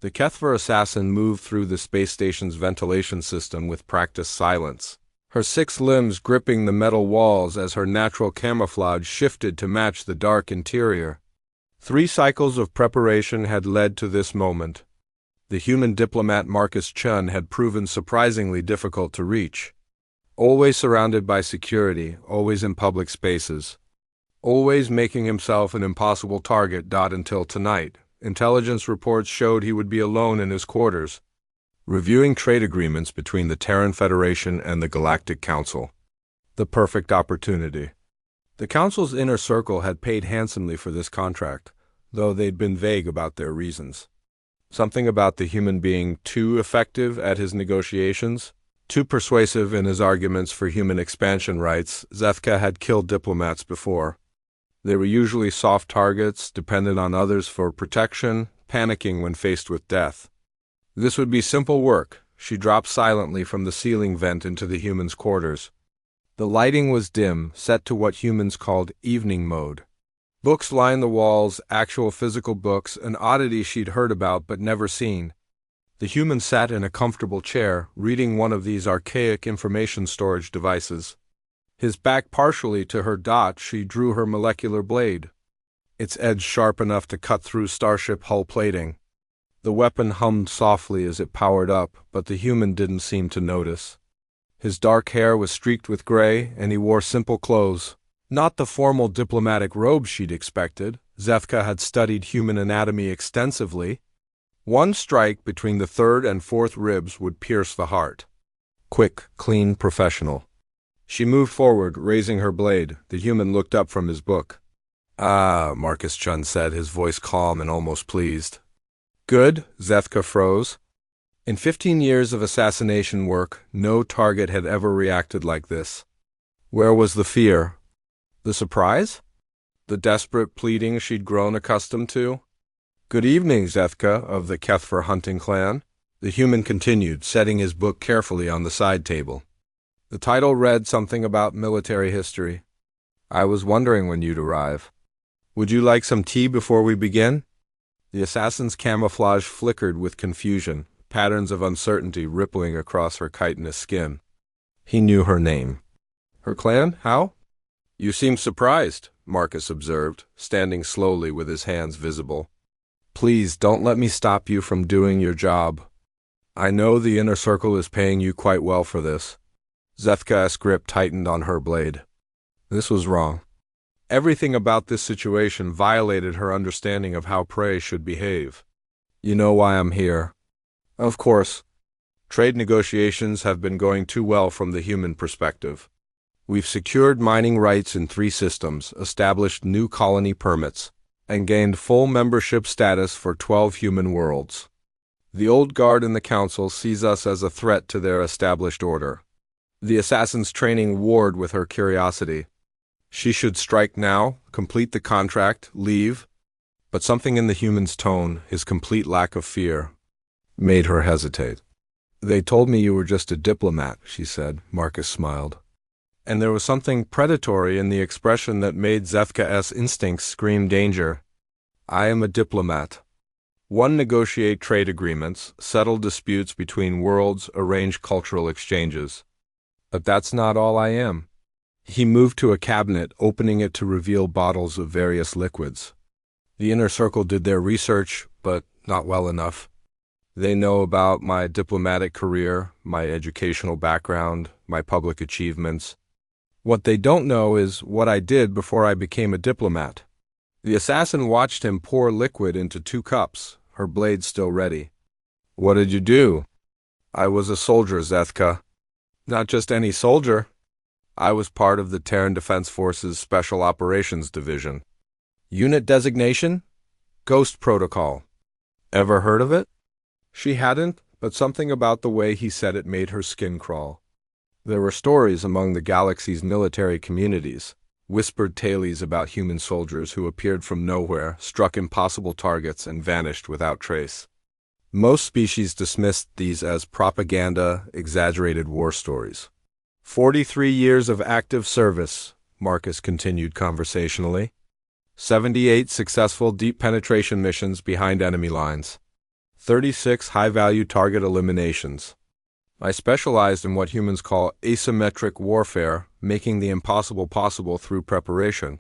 The Kethver assassin moved through the space station's ventilation system with practiced silence, her 6 limbs gripping the metal walls as her natural camouflage shifted to match the dark interior. 3 cycles of preparation had led to this moment. The human diplomat Marcus Chun had proven surprisingly difficult to reach. Always surrounded by security, always in public spaces, always making himself an impossible target. Until tonight, intelligence reports showed he would be alone in his quarters, reviewing trade agreements between the Terran Federation and the Galactic Council. The perfect opportunity. The Council's inner circle had paid handsomely for this contract, though they'd been vague about their reasons. Something about the human being too effective at his negotiations, too persuasive in his arguments for human expansion rights. Zethka had killed diplomats before. They were usually soft targets, dependent on others for protection, panicking when faced with death. This would be simple work. She dropped silently from the ceiling vent into the human's quarters. The lighting was dim, set to what humans called evening mode. Books lined the walls, actual physical books, an oddity she'd heard about but never seen. The human sat in a comfortable chair, reading one of these archaic information storage devices. His back partially to her dot, she drew her molecular blade, its edge sharp enough to cut through starship hull plating. The weapon hummed softly as it powered up, but the human didn't seem to notice. His dark hair was streaked with gray, and he wore simple clothes. Not the formal diplomatic robe she'd expected. Zethka had studied human anatomy extensively. One strike between the 3rd and 4th ribs would pierce the heart. Quick, clean, professional. She moved forward, raising her blade. The human looked up from his book. "Ah," Marcus Chun said, his voice calm and almost pleased. "Good," Zethka froze. In 15 years of assassination work, no target had ever reacted like this. Where was the fear? The surprise? The desperate pleading she'd grown accustomed to? "Good evening, Zethka of the Kethver hunting clan," the human continued, setting his book carefully on the side table. The title read something about military history. "I was wondering when you'd arrive. Would you like some tea before we begin?" The assassin's camouflage flickered with confusion, patterns of uncertainty rippling across her chitinous skin. He knew her name. "Her clan? How?" "You seem surprised," Marcus observed, standing slowly with his hands visible. "Please don't let me stop you from doing your job. I know the inner circle is paying you quite well for this." Zethka's grip tightened on her blade. This was wrong. Everything about this situation violated her understanding of how prey should behave. "You know why I'm here." "Of course. Trade negotiations have been going too well from the human perspective. We've secured mining rights in 3 systems, established new colony permits, and gained full membership status for 12 human worlds. The old guard in the Council sees us as a threat to their established order." The assassin's training warred with her curiosity. She should strike now, complete the contract, leave. But something in the human's tone, his complete lack of fear, made her hesitate. "They told me you were just a diplomat," she said. Marcus smiled. And there was something predatory in the expression that made Zethka's instincts scream danger. "I am a diplomat. One, negotiate trade agreements, settle disputes between worlds, arrange cultural exchanges. But that's not all I am." He moved to a cabinet, opening it to reveal bottles of various liquids. "The inner circle did their research, but not well enough. They know about my diplomatic career, my educational background, my public achievements. What they don't know is what I did before I became a diplomat." The assassin watched him pour liquid into 2 cups, her blade still ready. "What did you do?" "I was a soldier, Zethka." "Not just any soldier." "I was part of the Terran Defense Force's Special Operations Division." "Unit designation?" "Ghost Protocol." "Ever heard of it?" She hadn't, but something about the way he said it made her skin crawl. There were stories among the galaxy's military communities, whispered tales about human soldiers who appeared from nowhere, struck impossible targets, and vanished without trace. Most species dismissed these as propaganda, exaggerated war stories. 43 years of active service, Marcus continued conversationally. 78 successful deep penetration missions behind enemy lines. 36 high-value target eliminations. I specialized in what humans call asymmetric warfare, making the impossible possible through preparation,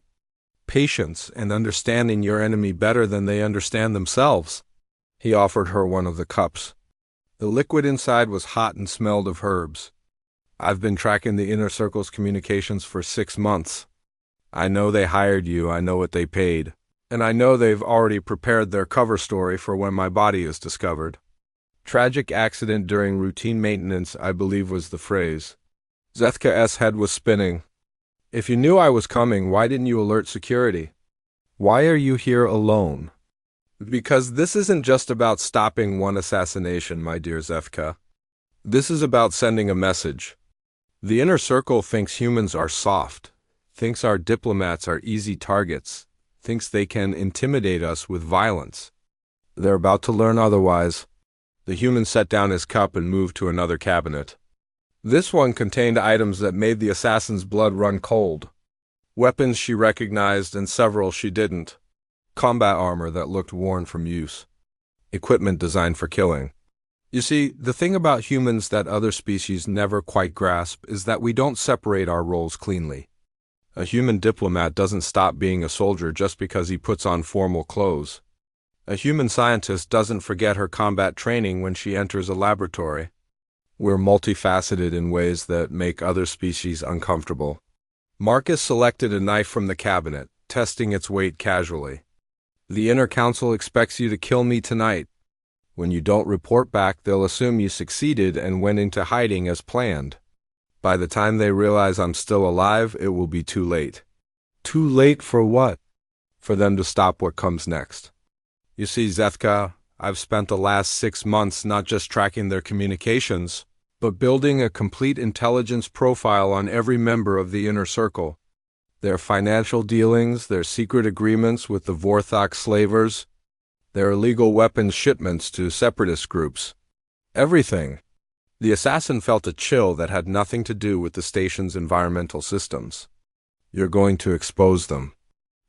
patience, and understanding your enemy better than they understand themselves. He offered her one of the cups. The liquid inside was hot and smelled of herbs. I've been tracking the Inner Circle's communications for 6 months. I know they hired you, I know what they paid, and I know they've already prepared their cover story for when my body is discovered. Tragic accident during routine maintenance, I believe was the phrase. Zethka's head was spinning. If you knew I was coming, why didn't you alert security? Why are you here alone? Because this isn't just about stopping one assassination, my dear Zethka. This is about sending a message. The Inner Circle thinks humans are soft, thinks our diplomats are easy targets, thinks they can intimidate us with violence. They're about to learn otherwise. The human set down his cup and moved to another cabinet. This one contained items that made the assassin's blood run cold. Weapons she recognized and several she didn't. Combat armor that looked worn from use. Equipment designed for killing. You see, the thing about humans that other species never quite grasp is that we don't separate our roles cleanly. A human diplomat doesn't stop being a soldier just because he puts on formal clothes. A human scientist doesn't forget her combat training when she enters a laboratory. We're multifaceted in ways that make other species uncomfortable. Marcus selected a knife from the cabinet, testing its weight casually. The Inner Council expects you to kill me tonight. When you don't report back, they'll assume you succeeded and went into hiding as planned. By the time they realize I'm still alive, it will be too late. Too late for what? For them to stop what comes next. You see, Zethka, I've spent the last 6 months not just tracking their communications, but building a complete intelligence profile on every member of the Inner Circle. Their financial dealings, their secret agreements with the Vorthok slavers, their illegal weapons shipments to separatist groups. Everything. The assassin felt a chill that had nothing to do with the station's environmental systems. You're going to expose them.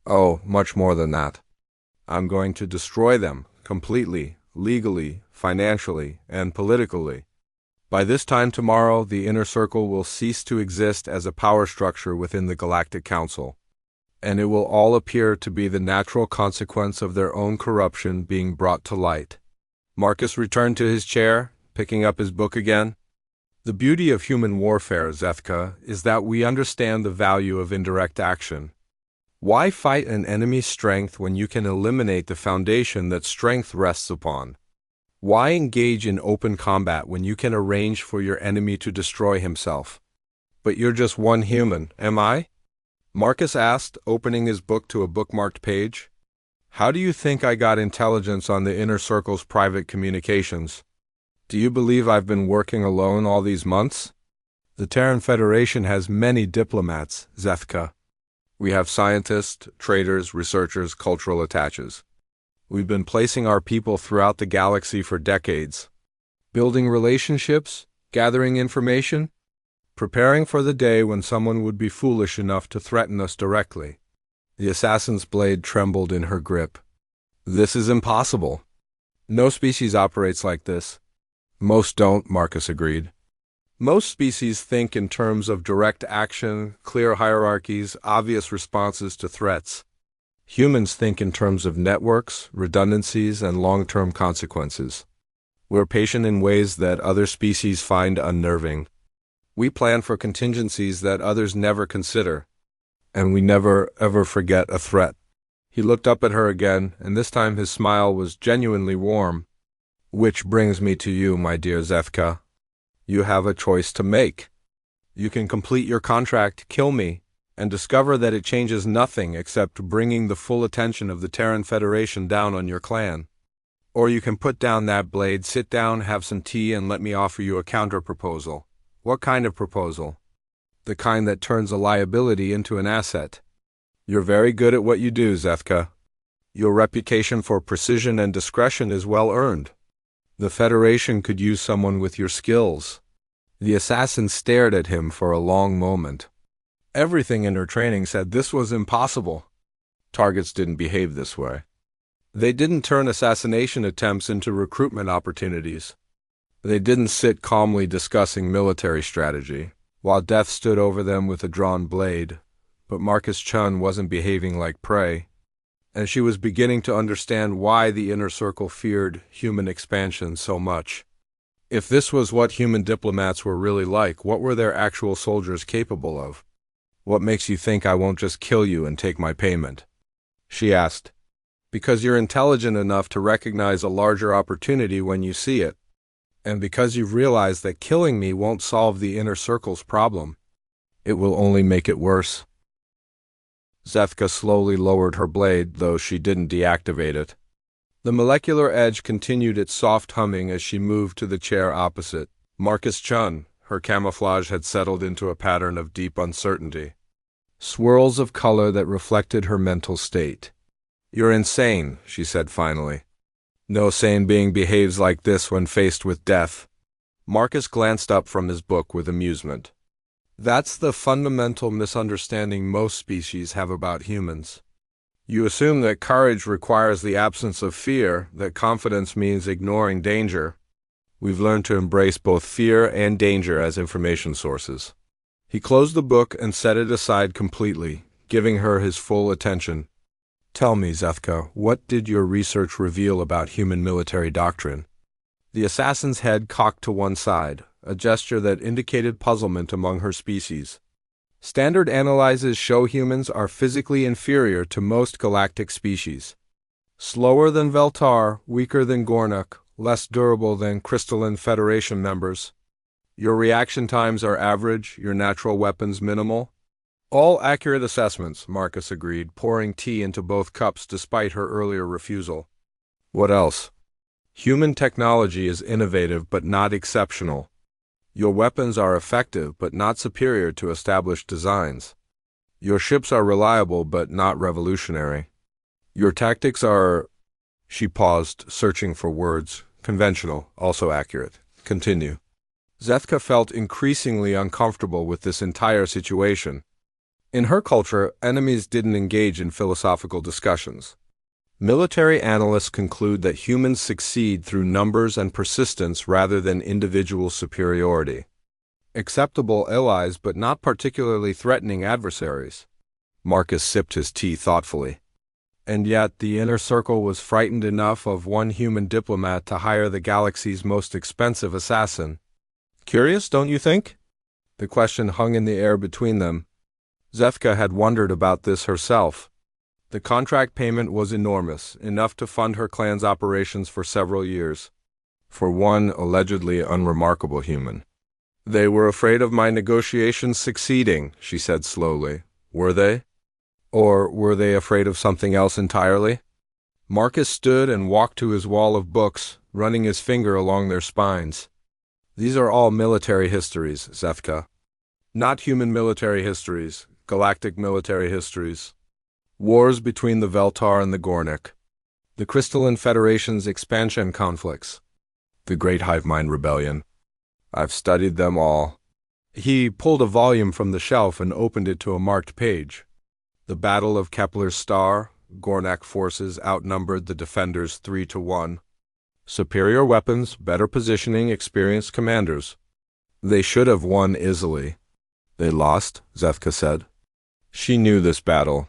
Oh, much more than that. I'm going to destroy them, completely, legally, financially, and politically. By this time tomorrow, the Inner Circle will cease to exist as a power structure within the Galactic Council, and it will all appear to be the natural consequence of their own corruption being brought to light. Marcus returned to his chair, picking up his book again. The beauty of human warfare, Zethka, is that we understand the value of indirect action. Why fight an enemy's strength when you can eliminate the foundation that strength rests upon? Why engage in open combat when you can arrange for your enemy to destroy himself? But you're just one human, am I? Marcus asked, opening his book to a bookmarked page. How do you think I got intelligence on the Inner Circle's private communications? Do you believe I've been working alone all these months? The Terran Federation has many diplomats, Zethka. We have scientists, traders, researchers, cultural attaches. We've been placing our people throughout the galaxy for decades, building relationships, gathering information, preparing for the day when someone would be foolish enough to threaten us directly. The assassin's blade trembled in her grip. This is impossible. No species operates like this. Most don't, Marcus agreed. Most species think in terms of direct action, clear hierarchies, obvious responses to threats. Humans think in terms of networks, redundancies, and long-term consequences. We're patient in ways that other species find unnerving. We plan for contingencies that others never consider, and we never, ever forget a threat. He looked up at her again, and this time his smile was genuinely warm. Which brings me to you, my dear Zethka. You have a choice to make. You can complete your contract, kill me, and discover that it changes nothing except bringing the full attention of the Terran Federation down on your clan. Or you can put down that blade, sit down, have some tea, and let me offer you a counter-proposal. What kind of proposal? The kind that turns a liability into an asset. You're very good at what you do, Zethka. Your reputation for precision and discretion is well earned. The Federation could use someone with your skills. The assassin stared at him for a long moment. Everything in her training said this was impossible. Targets didn't behave this way. They didn't turn assassination attempts into recruitment opportunities. They didn't sit calmly discussing military strategy, while death stood over them with a drawn blade. But Marcus Chun wasn't behaving like prey, and she was beginning to understand why the inner circle feared human expansion so much. If this was what human diplomats were really like, what were their actual soldiers capable of? What makes you think I won't just kill you and take my payment? She asked. Because you're intelligent enough to recognize a larger opportunity when you see it, and because you've realized that killing me won't solve the inner circle's problem. It will only make it worse. Zethka slowly lowered her blade, though she didn't deactivate it. The molecular edge continued its soft humming as she moved to the chair opposite. Marcus Chun, her camouflage had settled into a pattern of deep uncertainty. Swirls of color that reflected her mental state. You're insane, she said finally. No sane being behaves like this when faced with death. Marcus glanced up from his book with amusement. That's the fundamental misunderstanding most species have about humans. You assume that courage requires the absence of fear, that confidence means ignoring danger. We've learned to embrace both fear and danger as information sources. He closed the book and set it aside completely, giving her his full attention. Tell me, Zethka, what did your research reveal about human military doctrine? The assassin's head cocked to one side, a gesture that indicated puzzlement among her species. Standard analyses show humans are physically inferior to most galactic species. Slower than Veltar, weaker than Gornak, less durable than Crystalline Federation members. Your reaction times are average, your natural weapons minimal. All accurate assessments, Marcus agreed, pouring tea into both cups despite her earlier refusal. What else? Human technology is innovative but not exceptional. Your weapons are effective but not superior to established designs. Your ships are reliable but not revolutionary. Your tactics are... She paused, searching for words. Conventional, also accurate. Continue. Zethka felt increasingly uncomfortable with this entire situation. In her culture, enemies didn't engage in philosophical discussions. Military analysts conclude that humans succeed through numbers and persistence rather than individual superiority. Acceptable allies but not particularly threatening adversaries. Marcus sipped his tea thoughtfully. And yet the inner circle was frightened enough of one human diplomat to hire the galaxy's most expensive assassin. Curious, don't you think? The question hung in the air between them. Zethka had wondered about this herself. The contract payment was enormous, enough to fund her clan's operations for several years. For one allegedly unremarkable human. They were afraid of my negotiations succeeding, she said slowly. Were they? Or were they afraid of something else entirely? Marcus stood and walked to his wall of books, running his finger along their spines. These are all military histories, Zethka. Not human military histories, galactic military histories. Wars between the Veltar and the Gornak. The Crystalline Federation's expansion conflicts. The Great Hive Mind Rebellion. I've studied them all. He pulled a volume from the shelf and opened it to a marked page. The Battle of Kepler's Star. Gornak forces outnumbered the defenders 3-1. Superior weapons, better positioning, experienced commanders. They should have won easily. They lost, Zethka said. She knew this battle.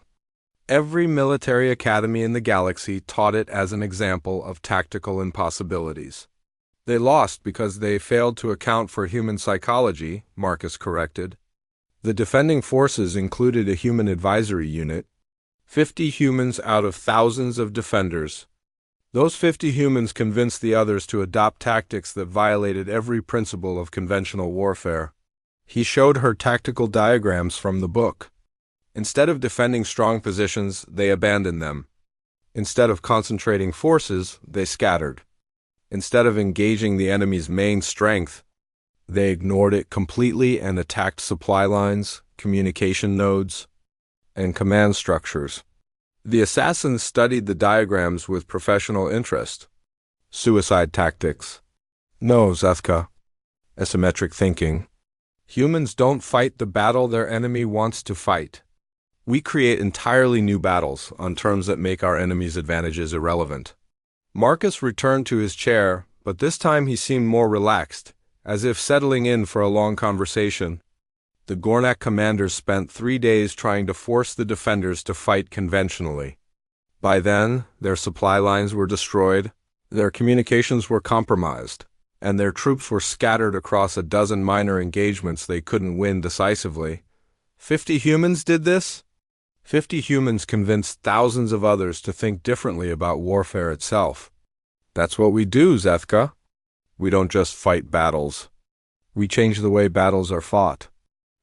Every military academy in the galaxy taught it as an example of tactical impossibilities. They lost because they failed to account for human psychology, Marcus corrected. The defending forces included a human advisory unit, 50 humans out of thousands of defenders. Those 50 humans convinced the others to adopt tactics that violated every principle of conventional warfare. He showed her tactical diagrams from the book. Instead of defending strong positions, they abandoned them. Instead of concentrating forces, they scattered. Instead of engaging the enemy's main strength, they ignored it completely and attacked supply lines, communication nodes, and command structures. The assassins studied the diagrams with professional interest. Suicide tactics. No, Zethka. Asymmetric thinking. Humans don't fight the battle their enemy wants to fight. We create entirely new battles on terms that make our enemies' advantages irrelevant. Marcus returned to his chair, but this time he seemed more relaxed, as if settling in for a long conversation. The Gornak commanders spent 3 days trying to force the defenders to fight conventionally. By then, their supply lines were destroyed, their communications were compromised, and their troops were scattered across a dozen minor engagements they couldn't win decisively. 50 humans did this? 50 humans convinced thousands of others to think differently about warfare itself. That's what we do, Zethka. We don't just fight battles. We change the way battles are fought.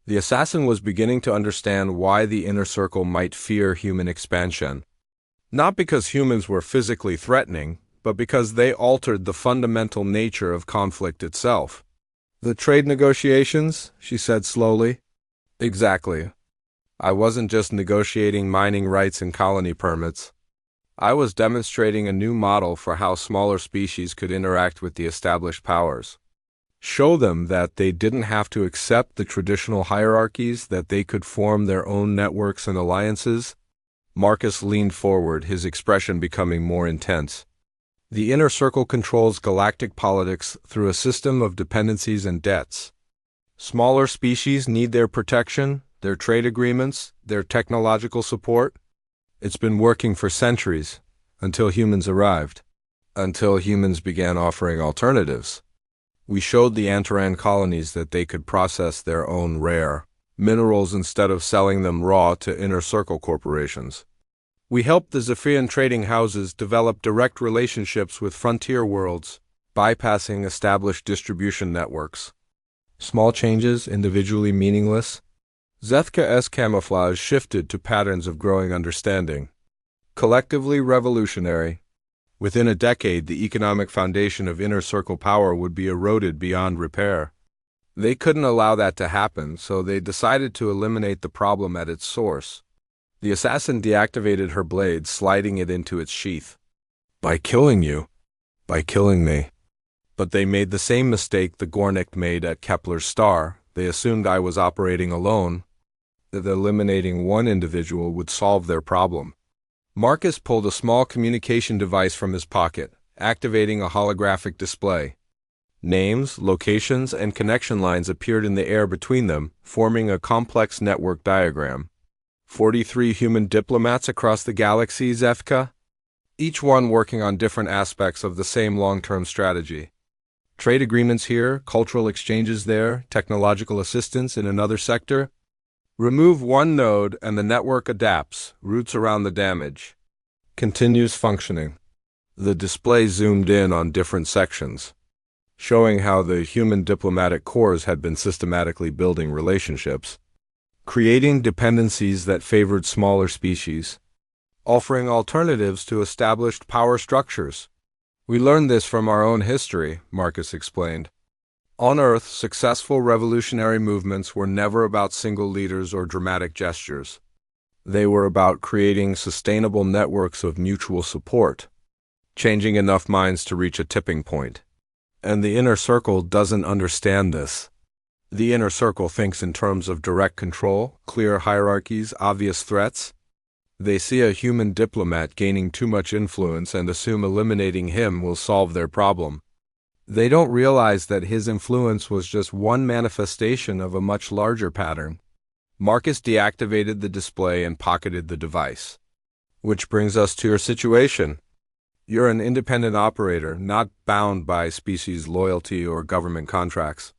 The assassin was beginning to understand why the Inner Circle might fear human expansion. Not because humans were physically threatening, but because they altered the fundamental nature of conflict itself. The trade negotiations, she said slowly. Exactly. I wasn't just negotiating mining rights and colony permits. I was demonstrating a new model for how smaller species could interact with the established powers. Show them that they didn't have to accept the traditional hierarchies, that they could form their own networks and alliances. Marcus leaned forward, his expression becoming more intense. The Inner Circle controls galactic politics through a system of dependencies and debts. Smaller species need their protection, their trade agreements, their technological support. It's been working for centuries, until humans arrived, until humans began offering alternatives. We showed the Antaran colonies that they could process their own rare minerals instead of selling them raw to Inner Circle corporations. We helped the Zephyrian trading houses develop direct relationships with frontier worlds, bypassing established distribution networks. Small changes, individually meaningless. Zethka's camouflage shifted to patterns of growing understanding. Collectively revolutionary. Within a decade, the economic foundation of Inner Circle power would be eroded beyond repair. They couldn't allow that to happen, so they decided to eliminate the problem at its source. The assassin deactivated her blade, sliding it into its sheath. By killing you. By killing me. But they made the same mistake the Gornik made at Kepler's star. They assumed I was operating alone, that eliminating one individual would solve their problem. Marcus pulled a small communication device from his pocket, activating a holographic display. Names, locations, and connection lines appeared in the air between them, forming a complex network diagram. 43 human diplomats across the galaxy, Zethka, each one working on different aspects of the same long-term strategy. Trade agreements here, cultural exchanges there, technological assistance in another sector. Remove one node and the network adapts, routes around the damage. Continues functioning. The display zoomed in on different sections, showing how the human diplomatic corps had been systematically building relationships, creating dependencies that favored smaller species, offering alternatives to established power structures. We learned this from our own history, Marcus explained. On Earth, successful revolutionary movements were never about single leaders or dramatic gestures. They were about creating sustainable networks of mutual support, changing enough minds to reach a tipping point. And the Inner Circle doesn't understand this. The Inner Circle thinks in terms of direct control, clear hierarchies, obvious threats. They see a human diplomat gaining too much influence and assume eliminating him will solve their problem. They don't realize that his influence was just one manifestation of a much larger pattern. Marcus deactivated the display and pocketed the device. Which brings us to your situation. You're an independent operator, not bound by species loyalty or government contracts.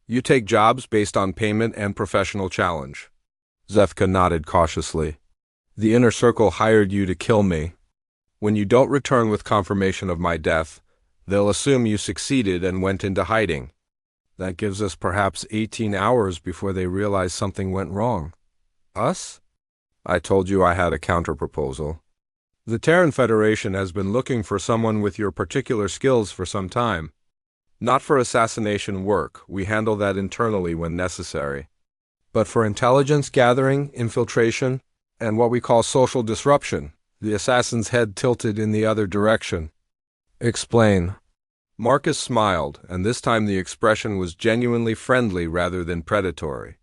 You take jobs based on payment and professional challenge. Zethka nodded cautiously. The Inner Circle hired you to kill me. When you don't return with confirmation of my death, they'll assume you succeeded and went into hiding. That gives us perhaps 18 hours before they realize something went wrong. Us? I told you I had a counterproposal. The Terran Federation has been looking for someone with your particular skills for some time. Not for assassination work, we handle that internally when necessary. But for intelligence gathering, infiltration, and what we call social disruption, the assassin's head tilted in the other direction. Explain. Marcus smiled, and this time the expression was genuinely friendly rather than predatory.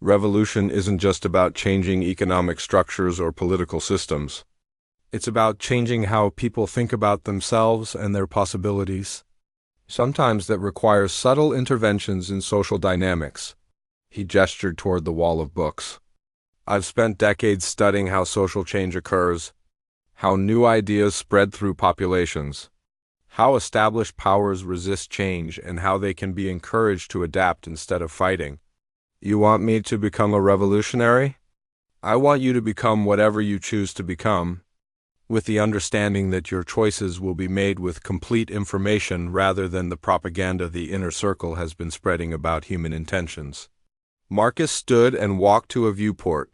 Revolution isn't just about changing economic structures or political systems. It's about changing how people think about themselves and their possibilities. Sometimes that requires subtle interventions in social dynamics. He gestured toward the wall of books. I've spent decades studying how social change occurs, how new ideas spread through populations, how established powers resist change, and how they can be encouraged to adapt instead of fighting. You want me to become a revolutionary? I want you to become whatever you choose to become, with the understanding that your choices will be made with complete information rather than the propaganda the inner circle has been spreading about human intentions. Marcus stood and walked to a viewport.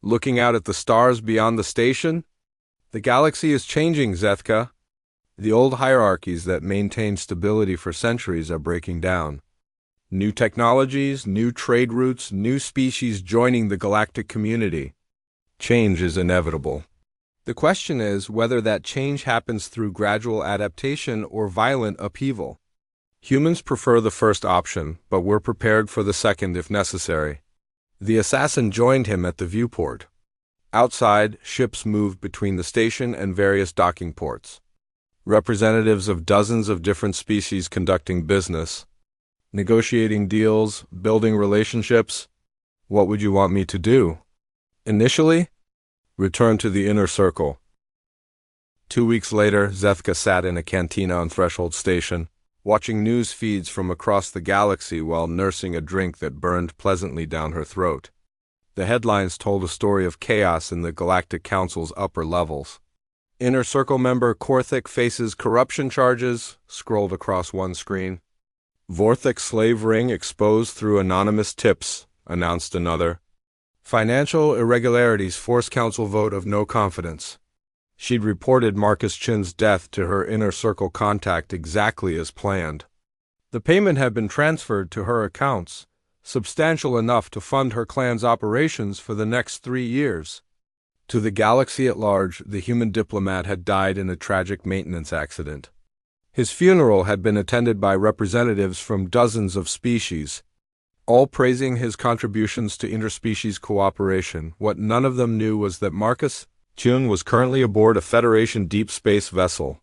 Looking out at the stars beyond the station, the galaxy is changing, Zethka. The old hierarchies that maintained stability for centuries are breaking down. New technologies, new trade routes, new species joining the galactic community. Change is inevitable. The question is whether that change happens through gradual adaptation or violent upheaval. Humans prefer the first option, but we're prepared for the second if necessary. The assassin joined him at the viewport. Outside, ships moved between the station and various docking ports. Representatives of dozens of different species conducting business, negotiating deals, building relationships. What would you want me to do? Initially, return to the inner circle. 2 weeks later, Zethka sat in a cantina on Threshold Station, watching news feeds from across the galaxy while nursing a drink that burned pleasantly down her throat. The headlines told a story of chaos in the Galactic Council's upper levels. Inner Circle member Korthik faces corruption charges, scrolled across one screen. Vorthik slave ring exposed through anonymous tips, announced another. Financial irregularities force council vote of no confidence. She'd reported Marcus Chin's death to her Inner Circle contact exactly as planned. The payment had been transferred to her accounts, substantial enough to fund her clan's operations for the next 3 years. To the galaxy at large, the human diplomat had died in a tragic maintenance accident. His funeral had been attended by representatives from dozens of species, all praising his contributions to interspecies cooperation. What none of them knew was that Marcus Chun was currently aboard a Federation deep space vessel,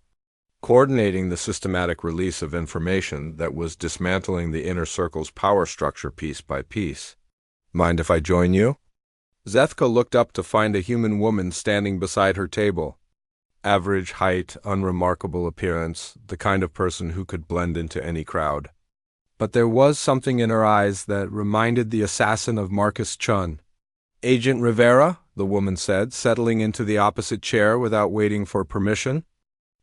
coordinating the systematic release of information that was dismantling the Inner Circle's power structure piece by piece. Mind if I join you? Zethka looked up to find a human woman standing beside her table. Average height, unremarkable appearance, the kind of person who could blend into any crowd. But there was something in her eyes that reminded the assassin of Marcus Chun. Agent Rivera, the woman said, settling into the opposite chair without waiting for permission.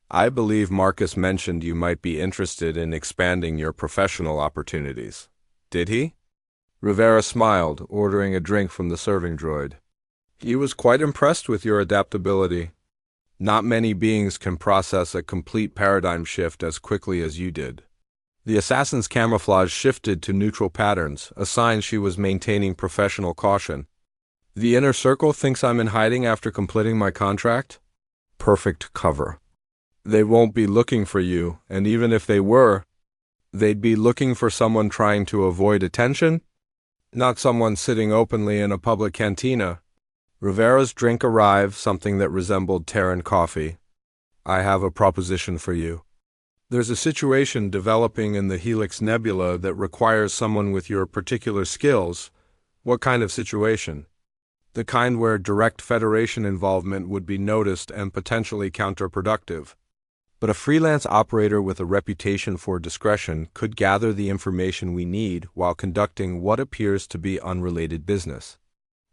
I believe Marcus mentioned you might be interested in expanding your professional opportunities. Did he? Rivera smiled, ordering a drink from the serving droid. He was quite impressed with your adaptability. Not many beings can process a complete paradigm shift as quickly as you did. The assassin's camouflage shifted to neutral patterns, a sign she was maintaining professional caution. The Inner Circle thinks I'm in hiding after completing my contract? Perfect cover. They won't be looking for you, and even if they were, they'd be looking for someone trying to avoid attention, not someone sitting openly in a public cantina. Rivera's drink arrived, something that resembled Terran coffee. I have a proposition for you. There's a situation developing in the Helix Nebula that requires someone with your particular skills. What kind of situation? The kind where direct Federation involvement would be noticed and potentially counterproductive. But a freelance operator with a reputation for discretion could gather the information we need while conducting what appears to be unrelated business.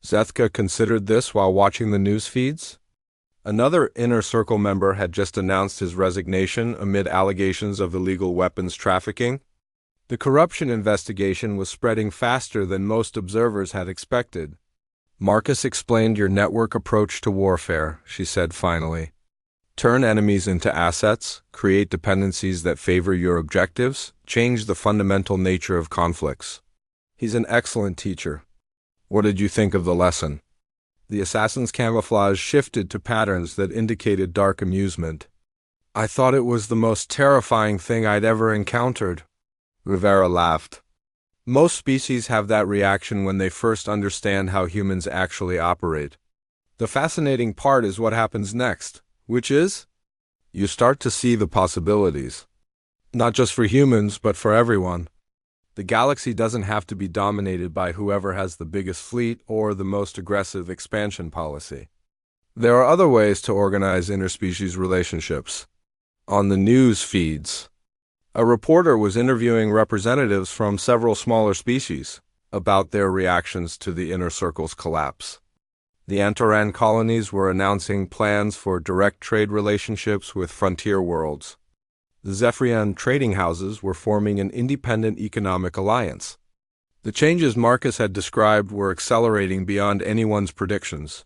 Zethka considered this while watching the news feeds. Another Inner Circle member had just announced his resignation amid allegations of illegal weapons trafficking. The corruption investigation was spreading faster than most observers had expected. Marcus explained your network approach to warfare, she said finally. Turn enemies into assets, create dependencies that favor your objectives, change the fundamental nature of conflicts. He's an excellent teacher. What did you think of the lesson? The assassin's camouflage shifted to patterns that indicated dark amusement. I thought it was the most terrifying thing I'd ever encountered. Rivera laughed. Most species have that reaction when they first understand how humans actually operate. The fascinating part is what happens next, which is, you start to see the possibilities. Not just for humans, but for everyone. The galaxy doesn't have to be dominated by whoever has the biggest fleet or the most aggressive expansion policy. There are other ways to organize interspecies relationships. On the news feeds, a reporter was interviewing representatives from several smaller species about their reactions to the inner circle's collapse. The Antaran colonies were announcing plans for direct trade relationships with frontier worlds. The Zephyrian trading houses were forming an independent economic alliance. The changes Marcus had described were accelerating beyond anyone's predictions.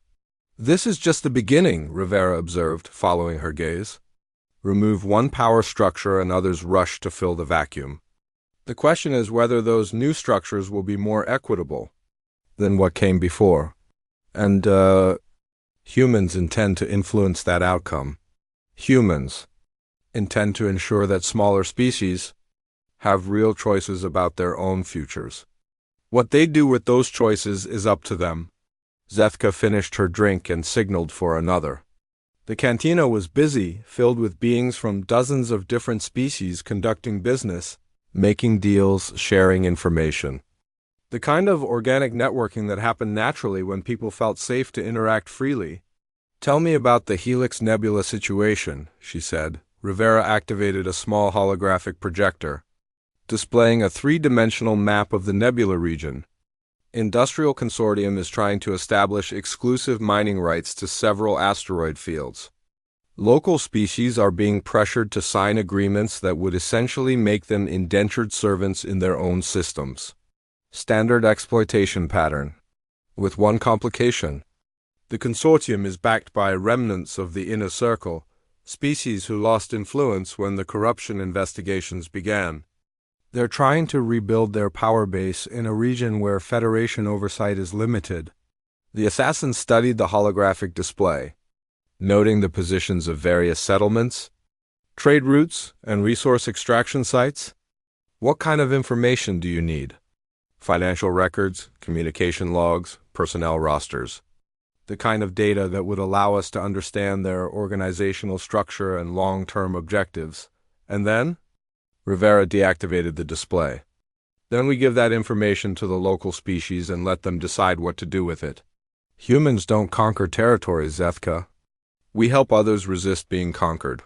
"This is just the beginning," Rivera observed, following her gaze. "Remove one power structure and others rush to fill the vacuum. The question is whether those new structures will be more equitable than what came before. And, humans intend to influence that outcome. Humans intend to ensure that smaller species have real choices about their own futures. What they do with those choices is up to them." Zethka finished her drink and signaled for another. The cantina was busy, filled with beings from dozens of different species conducting business, making deals, sharing information. The kind of organic networking that happened naturally when people felt safe to interact freely. "Tell me about the Helix Nebula situation," she said. Rivera activated a small holographic projector, displaying a three-dimensional map of the nebula region. Industrial Consortium is trying to establish exclusive mining rights to several asteroid fields. Local species are being pressured to sign agreements that would essentially make them indentured servants in their own systems. Standard exploitation pattern. With one complication. The consortium is backed by remnants of the inner circle, species who lost influence when the corruption investigations began. They're trying to rebuild their power base in a region where Federation oversight is limited. The assassins studied the holographic display, noting the positions of various settlements, trade routes, and resource extraction sites. "What kind of information do you need?" "Financial records, communication logs, personnel rosters. The kind of data that would allow us to understand their organizational structure and long-term objectives. And then?" Rivera deactivated the display. "Then we give that information to the local species and let them decide what to do with it. Humans don't conquer territories, Zethka. We help others resist being conquered."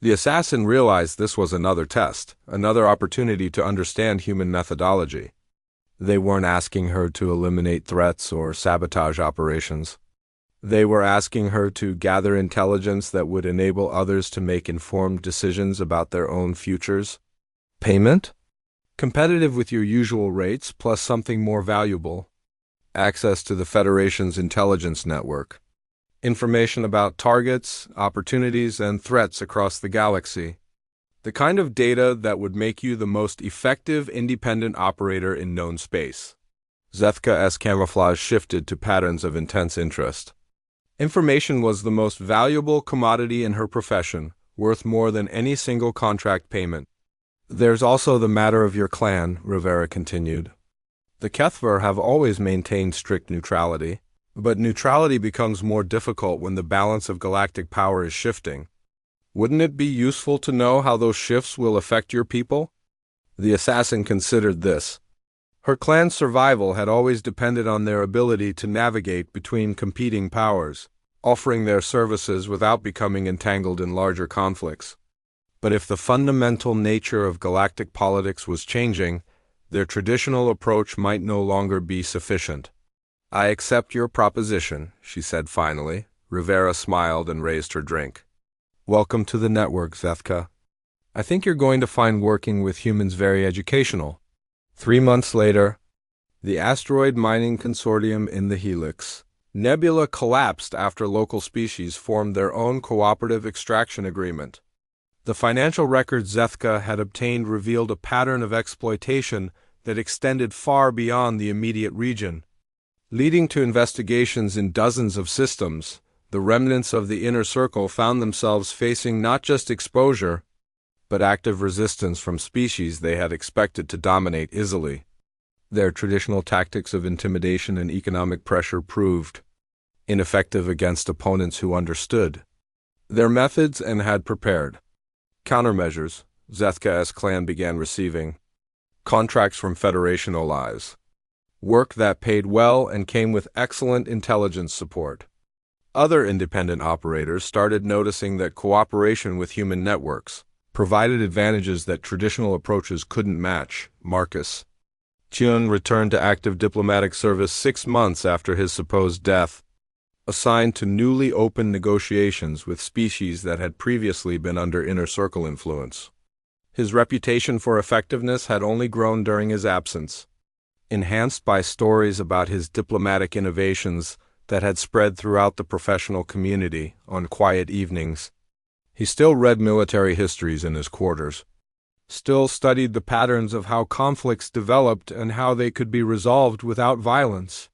The assassin realized this was another test, another opportunity to understand human methodology. They weren't asking her to eliminate threats or sabotage operations. They were asking her to gather intelligence that would enable others to make informed decisions about their own futures. Payment? Competitive with your usual rates, plus something more valuable. Access to the Federation's intelligence network. Information about targets, opportunities, and threats across the galaxy. The kind of data that would make you the most effective independent operator in known space. Zethka's camouflage shifted to patterns of intense interest. Information was the most valuable commodity in her profession, worth more than any single contract payment. "There's also the matter of your clan," Rivera continued. "The Kethver have always maintained strict neutrality, but neutrality becomes more difficult when the balance of galactic power is shifting. Wouldn't it be useful to know how those shifts will affect your people?" The assassin considered this. Her clan's survival had always depended on their ability to navigate between competing powers, offering their services without becoming entangled in larger conflicts. But if the fundamental nature of galactic politics was changing, their traditional approach might no longer be sufficient. "I accept your proposition," she said finally. Rivera smiled and raised her drink. "Welcome to the network, Zethka. I think you're going to find working with humans very educational." 3 months later, the asteroid mining consortium in the Helix Nebula collapsed after local species formed their own cooperative extraction agreement. The financial records Zethka had obtained revealed a pattern of exploitation that extended far beyond the immediate region, leading to investigations in dozens of systems. The remnants of the inner circle found themselves facing not just exposure, but active resistance from species they had expected to dominate easily. Their traditional tactics of intimidation and economic pressure proved ineffective against opponents who understood their methods and had prepared countermeasures. Zethka's clan began receiving contracts from Federation allies, work that paid well and came with excellent intelligence support. Other independent operators started noticing that cooperation with human networks provided advantages that traditional approaches couldn't match. Marcus Chun returned to active diplomatic service 6 months after his supposed death, assigned to newly opened negotiations with species that had previously been under inner circle influence. His reputation for effectiveness had only grown during his absence, enhanced by stories about his diplomatic innovations that had spread throughout the professional community on quiet evenings. He still read military histories in his quarters, still studied the patterns of how conflicts developed and how they could be resolved without violence.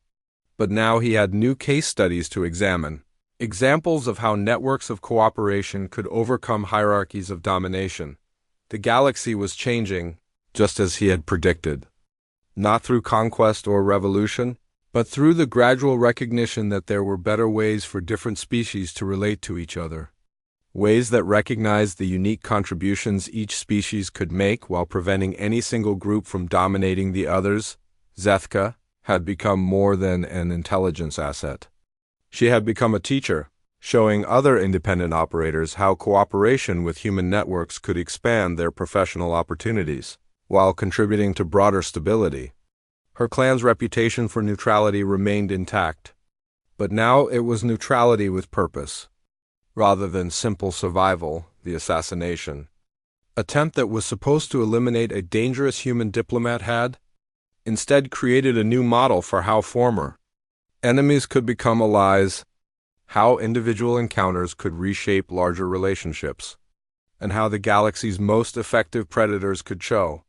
But now he had new case studies to examine, examples of how networks of cooperation could overcome hierarchies of domination. The galaxy was changing, just as he had predicted, not through conquest or revolution, but through the gradual recognition that there were better ways for different species to relate to each other. Ways that recognized the unique contributions each species could make while preventing any single group from dominating the others. Zethka had become more than an intelligence asset. She had become a teacher, showing other independent operators how cooperation with human networks could expand their professional opportunities, while contributing to broader stability. Her clan's reputation for neutrality remained intact, but now it was neutrality with purpose, rather than simple survival. The assassination attempt that was supposed to eliminate a dangerous human diplomat had, instead, created a new model for how former enemies could become allies, how individual encounters could reshape larger relationships, and how the galaxy's most effective predators could show